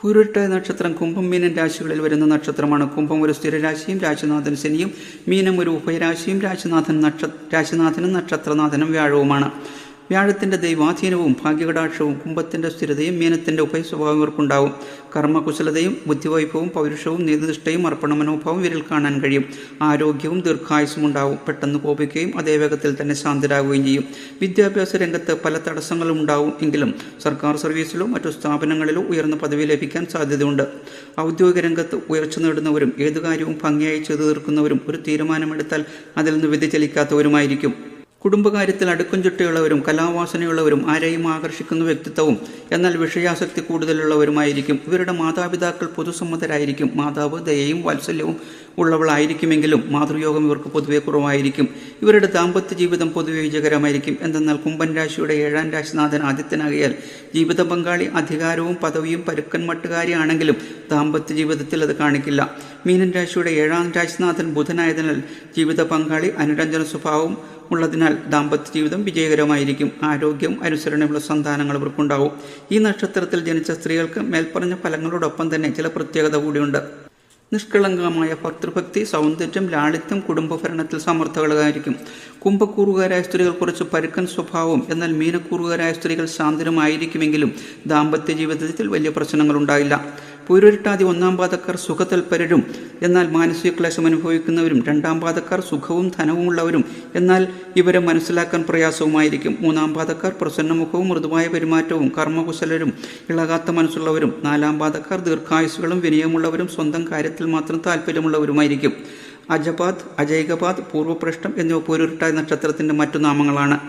പൂരുരുട്ടാതി നക്ഷത്രം കുംഭം മീനൻ രാശികളിൽ വരുന്ന നക്ഷത്രമാണ്. കുംഭം ഒരു സ്ഥിരരാശിയും രാശിനാഥൻ ശനിയും, മീനം ഒരു ഉഭയരാശിയും രാശിനാഥനും നക്ഷത്രനാഥനും വ്യാഴവുമാണ്. വ്യാഴത്തിൻ്റെ ദൈവാധീനവും ഭാഗ്യകടാക്ഷവും കുംഭത്തിൻ്റെ സ്ഥിരതയും മീനത്തിൻ്റെ ഉഭയസ്വഭാവം ഇവർക്കുണ്ടാവും. കർമ്മകുശലതയും ബുദ്ധിവൈഭവവും പൗരുഷവും നീതിനിഷ്ഠയും അർപ്പണ മനോഭാവം ഇവരിൽ കാണാൻ കഴിയും. ആരോഗ്യവും ദീർഘായുസ്സും ഉണ്ടാവും. പെട്ടെന്ന് കോപിക്കുകയും അതേ വേഗത്തിൽ തന്നെ ശാന്തരാകുകയും ചെയ്യും. വിദ്യാഭ്യാസ രംഗത്ത് പല തടസ്സങ്ങളും ഉണ്ടാവും എങ്കിലും സർക്കാർ സർവീസിലോ മറ്റു സ്ഥാപനങ്ങളിലോ ഉയർന്ന പദവി ലഭിക്കാൻ സാധ്യതയുണ്ട്. ഔദ്യോഗിക രംഗത്ത് ഉയർച്ച നേടുന്നവരും ഏതു കാര്യവും ഭംഗിയായി ചെയ്തു തീർക്കുന്നവരും ഒരു തീരുമാനമെടുത്താൽ അതിൽ നിന്ന് വ്യതിചലിക്കാത്തവരുമായിരിക്കും. കുടുംബകാര്യത്തിൽ അടുക്കും ചുട്ടയുള്ളവരും കലാവാസനയുള്ളവരും ആരെയും ആകർഷിക്കുന്ന വ്യക്തിത്വവും എന്നാൽ വിഷയാസക്തി കൂടുതലുള്ളവരുമായിരിക്കും. ഇവരുടെ മാതാപിതാക്കൾ പൊതുസമ്മതരായിരിക്കും. മാതാവ് ദയയും വാത്സല്യവും ഉള്ളവളായിരിക്കുമെങ്കിലും മാതൃയോഗം ഇവർക്ക് പൊതുവെ കുറവായിരിക്കും. ഇവരുടെ ദാമ്പത്യ ജീവിതം പൊതുവെ വിജയകരമായിരിക്കും. എന്തെന്നാൽ കുംഭൻ രാശിയുടെ 7ാം രാശിനാഥൻ ആദിത്യനാകിയാൽ ജീവിത പങ്കാളി അധികാരവും പദവിയും പരുക്കൻ മട്ടുകാരിയാണെങ്കിലും ദാമ്പത്യ ജീവിതത്തിൽ അത് കാണിക്കില്ല. മീനൻ രാശിയുടെ 7ാം രാശിനാഥൻ ബുധനായതിനാൽ ജീവിത പങ്കാളി അനുരഞ്ജന സ്വഭാവം ഉള്ളതിനാൽ ദാമ്പത്യ ജീവിതം വിജയകരമായിരിക്കും. ആരോഗ്യവും അനുസരണയുള്ള സന്താനങ്ങൾ ഇവർക്കുണ്ടാവും. ഈ നക്ഷത്രത്തിൽ ജനിച്ച സ്ത്രീകൾക്ക് മേൽപ്പറഞ്ഞ ഫലങ്ങളോടൊപ്പം തന്നെ ചില പ്രത്യേകത കൂടിയുണ്ട്. നിഷ്കളങ്കമായ ഭർതൃഭക്തി, സൗന്ദര്യം, ലാളിത്യം, കുടുംബഭരണത്തിൽ സമർത്ഥകളായിരിക്കും. കുംഭക്കൂറുകാരായ സ്ത്രീകൾ കുറച്ച് പരുക്കൻ സ്വഭാവവും എന്നാൽ മീനക്കൂറുകാരായ സ്ത്രീകൾ ശാന്തരുമായിരിക്കുമെങ്കിലും ദാമ്പത്യ ജീവിതത്തിൽ വലിയ പ്രശ്നങ്ങളുണ്ടായില്ല. പൂരുരുട്ടാതി 1ാം പാദക്കാർ സുഖതൽപരരും എന്നാൽ മാനസിക ക്ലേശം അനുഭവിക്കുന്നവരും, 2ാം പാദക്കാർ സുഖവും ധനവും ഉള്ളവരും എന്നാൽ ഇവരെ മനസ്സിലാക്കാൻ പ്രയാസവുമായിരിക്കും. 3ാം പാദക്കാർ പ്രസന്നമുഖവും മൃദുവായ പെരുമാറ്റവും കർമ്മകുശലരും ഇളകാത്ത മനസ്സുള്ളവരും, 4ാം പാദക്കാർ ദീർഘായുസ്സുകളും വിനയമുള്ളവരും സ്വന്തം കാര്യത്തിൽ മാത്രം താല്പര്യമുള്ളവരുമായിരിക്കും. അജപാദ്, അജൈകപാദ്, പൂർവ്വപ്രഷ്ടം എന്നിവ പൂരുരുട്ടാതി നക്ഷത്രത്തിൻ്റെ മറ്റു നാമങ്ങളാണ്.